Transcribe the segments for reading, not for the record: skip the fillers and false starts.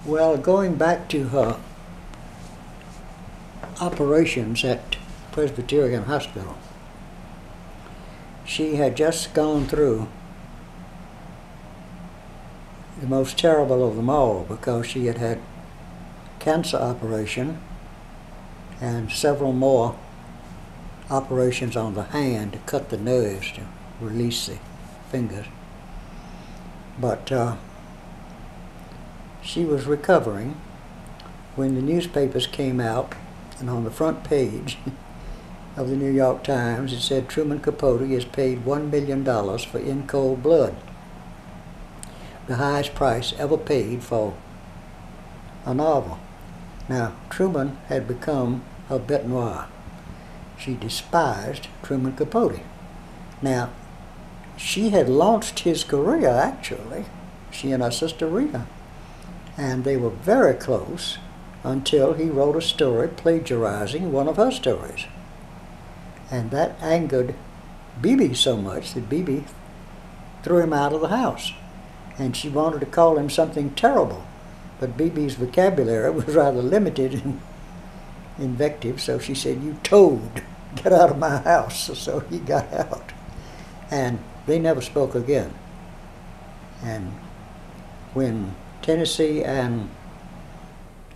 Well, going back to her operations at Presbyterian Hospital, she had just gone through the most terrible of them all, because she had had cancer operation and several more operations on the hand to cut the nerves to release the fingers. But she was recovering when the newspapers came out, and on the front page of the New York Times it said Truman Capote is paid $1 million for In Cold Blood, the highest price ever paid for a novel. Now, Truman had become a bête noire. She despised Truman Capote. Now, she had launched his career, actually, she and her sister Rita, and they were very close until he wrote a story plagiarizing one of her stories. And that angered Bibi so much that Bibi threw him out of the house. And she wanted to call him something terrible, but Bibi's vocabulary was rather limited in invective, so she said, "You toad, get out of my house." So he got out, and they never spoke again. And when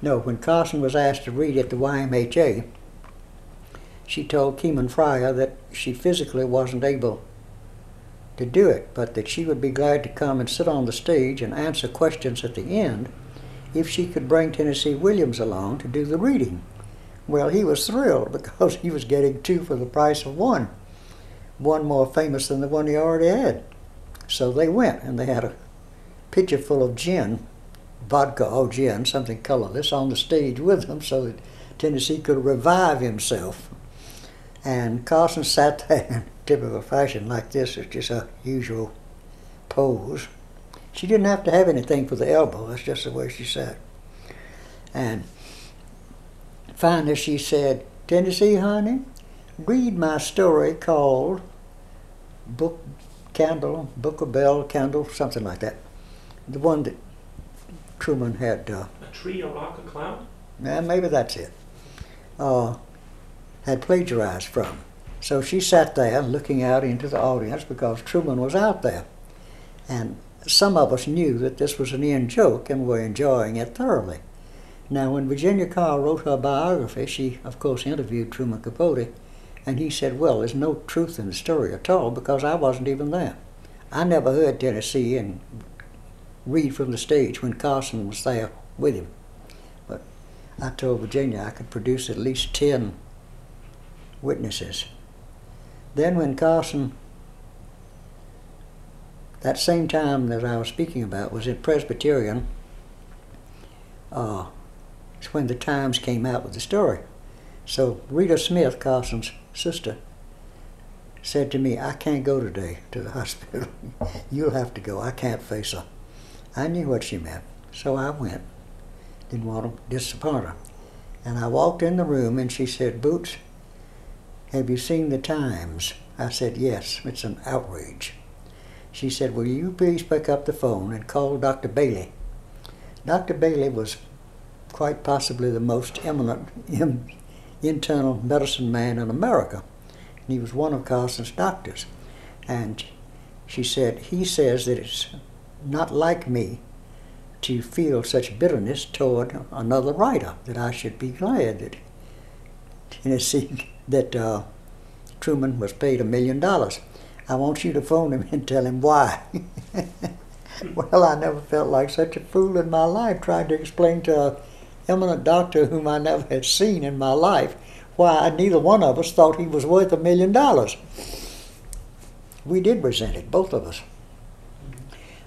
when Carson was asked to read at the YMHA, she told Keeman Fryer that she physically wasn't able to do it, but that she would be glad to come and sit on the stage and answer questions at the end if she could bring Tennessee Williams along to do the reading. Well, he was thrilled, because he was getting two for the price of one more famous than the one he already had. So they went, and they had a pitcher full of gin, vodka or gin, something colorless, on the stage with them so that Tennessee could revive himself. And Carson sat there in typical fashion like this, it's just her usual pose. She didn't have to have anything for the elbow, that's just the way she sat. And finally she said, "Tennessee, honey, read my story called Book or Bell Candle, something like that. The one that Truman had. A tree, a rock, a cloud? Maybe that's it. Had plagiarized from. So she sat there looking out into the audience because Truman was out there. And some of us knew that this was an in-joke and were enjoying it thoroughly. Now, when Virginia Carr wrote her biography, she, of course, interviewed Truman Capote, and he said, "Well, there's no truth in the story at all because I wasn't even there. I never heard Tennessee and read from the stage when Carson was there with him." But I told Virginia I could produce at least 10 witnesses. Then when Carson, that same time that I was speaking about, was in Presbyterian, it's when the Times came out with the story. So Rita Smith, Carson's sister, said to me, "I can't go today to the hospital. You'll have to go. I can't face her." I knew what she meant, so I went. Didn't want to disappoint her. And I walked in the room and she said, "Boots, have you seen the Times?" I said, "Yes, it's an outrage." She said, "Will you please pick up the phone and call Dr. Bailey?" Dr. Bailey was quite possibly the most eminent internal medicine man in America. And he was one of Carson's doctors. And she said, "He says that it's not like me to feel such bitterness toward another writer, that I should be glad that Truman was paid $1 million. I want you to phone him and tell him why." Well, I never felt like such a fool in my life trying to explain to an eminent doctor whom I never had seen in my life why neither one of us thought he was worth $1 million. We did resent it, both of us.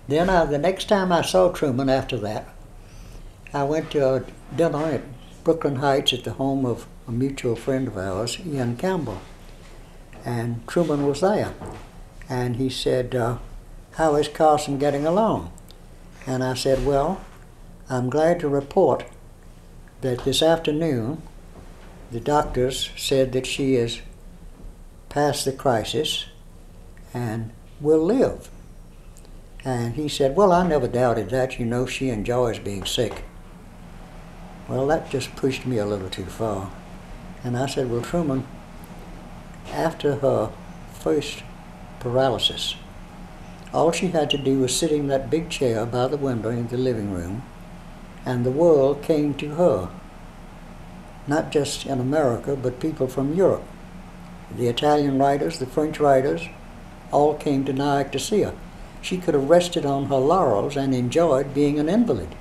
Then the next time I saw Truman after that, I went to a dinner at Brooklyn Heights at the home of a mutual friend of ours, Ian Campbell. And Truman was there. And he said, "How is Carson getting along?" And I said, "Well, I'm glad to report that this afternoon the doctors said that she is past the crisis and will live." And he said, "Well, I never doubted that. You know, she enjoys being sick." Well, that just pushed me a little too far. And I said, well, Truman, after her first paralysis, all she had to do was sit in that big chair by the window in the living room, and the world came to her. Not just in America, but people from Europe. The Italian writers, the French writers, all came to Nyack to see her. She could have rested on her laurels and enjoyed being an invalid.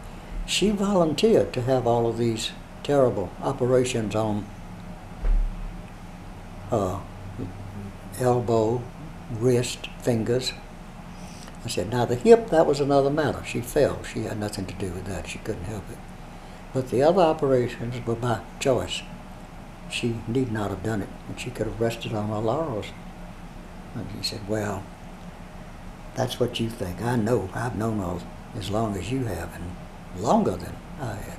She volunteered to have all of these terrible operations on her elbow, wrist, fingers. I said, now the hip, that was another matter. She fell. She had nothing to do with that. She couldn't help it. But the other operations were by choice. She need not have done it, and she could have rested on her laurels. And he said, well, that's what you think. I know. I've known her as long as you have, and longer than I had.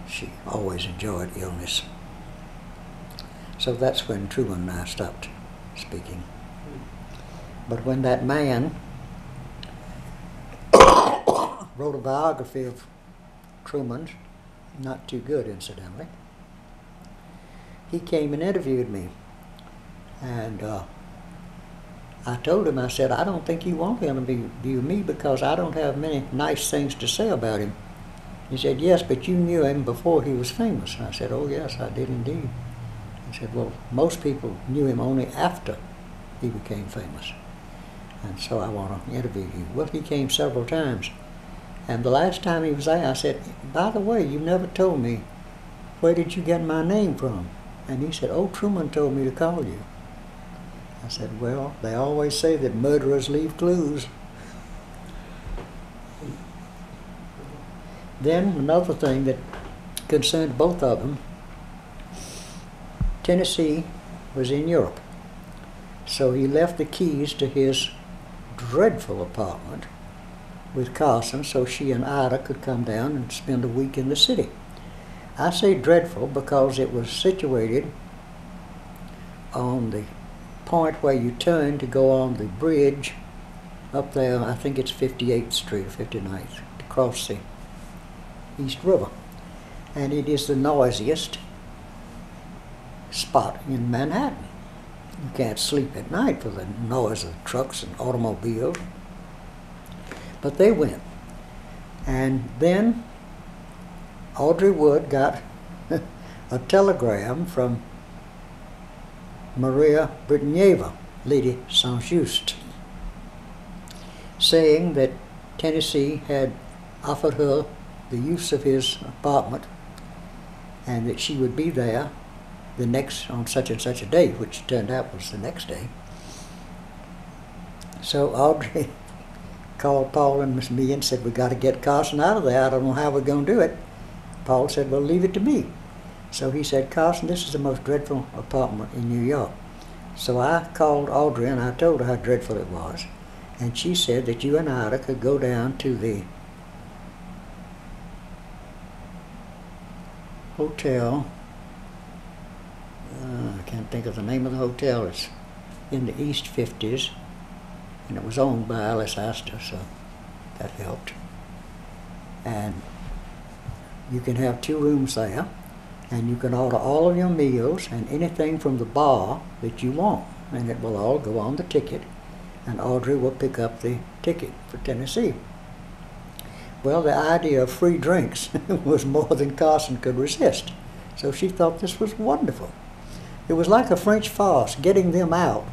She always enjoyed illness. So that's when Truman and I stopped speaking. But when that man wrote a biography of Truman's, not too good incidentally, he came and interviewed me. And I told him, I said, I don't think you want to interview me because I don't have many nice things to say about him. He said, yes, but you knew him before he was famous. And I said, oh yes, I did indeed. He said, well, most people knew him only after he became famous. And so I want to interview you. Well, he came several times. And the last time he was there, I said, by the way, you never told me, where did you get my name from? And he said, oh, Truman told me to call you. I said, well, they always say that murderers leave clues. Then another thing that concerned both of them, Tennessee was in Europe. So he left the keys to his dreadful apartment with Carson so she and Ida could come down and spend a week in the city. I say dreadful because it was situated on the point where you turn to go on the bridge up there, I think it's 58th Street, 59th, to cross the East River. And it is the noisiest spot in Manhattan. You can't sleep at night for the noise of trucks and automobiles. But they went. And then Audrey Wood got a telegram from Maria Britneva, Lady Saint-Just, saying that Tennessee had offered her the use of his apartment and that she would be there the next, on such and such a day, which turned out was the next day. So Audrey called Paul and Miss Me and said, we got to get Carson out of there. I don't know how we're going to do it. Paul said, well, leave it to me. So he said, Carson, this is the most dreadful apartment in New York. So I called Audrey and I told her how dreadful it was. And she said that you and Ida could go down to the hotel. I can't think of the name of the hotel. It's in the East 50s. And it was owned by Alice Astor, so that helped. And you can have 2 rooms there. And you can order all of your meals and anything from the bar that you want. And it will all go on the ticket. And Audrey will pick up the ticket for Tennessee. Well, the idea of free drinks was more than Carson could resist. So she thought this was wonderful. It was like a French farce, getting them out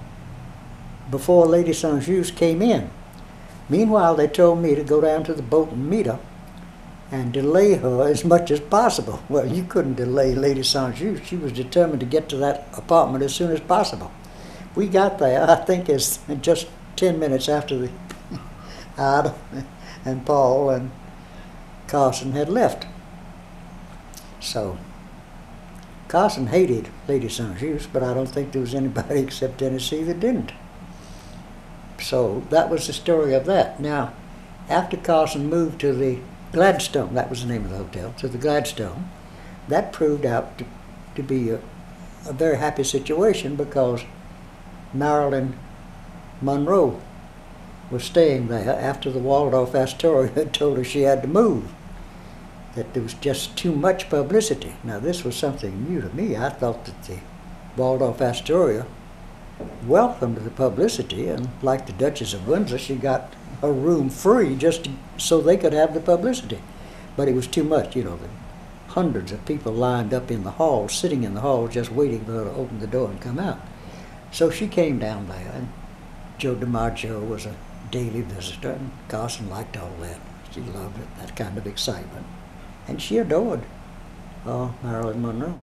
before Lady Saint-Just came in. Meanwhile, they told me to go down to the boat and meet her and delay her as much as possible. Well, you couldn't delay Lady Saint-Just. She was determined to get to that apartment as soon as possible. We got there, I think it's just 10 minutes after the Ida and Paul and Carson had left. So Carson hated Lady Saint-Just, but I don't think there was anybody except Tennessee that didn't. So that was the story of that. Now, after Carson moved to the Gladstone, that was the name of the hotel, to the Gladstone, that proved out to be a very happy situation because Marilyn Monroe was staying there after the Waldorf Astoria had told her she had to move. that there was just too much publicity. Now this was something new to me. I thought that the Waldorf Astoria welcomed the publicity, and like the Duchess of Windsor, she got a room free just so they could have the publicity. But it was too much, you know. The hundreds of people lined up in the hall, sitting in the hall, just waiting for her to open the door and come out. So she came down there, and Joe DiMaggio was a daily visitor, and Carson liked all that. She loved it, that kind of excitement. And she adored Marilyn Monroe.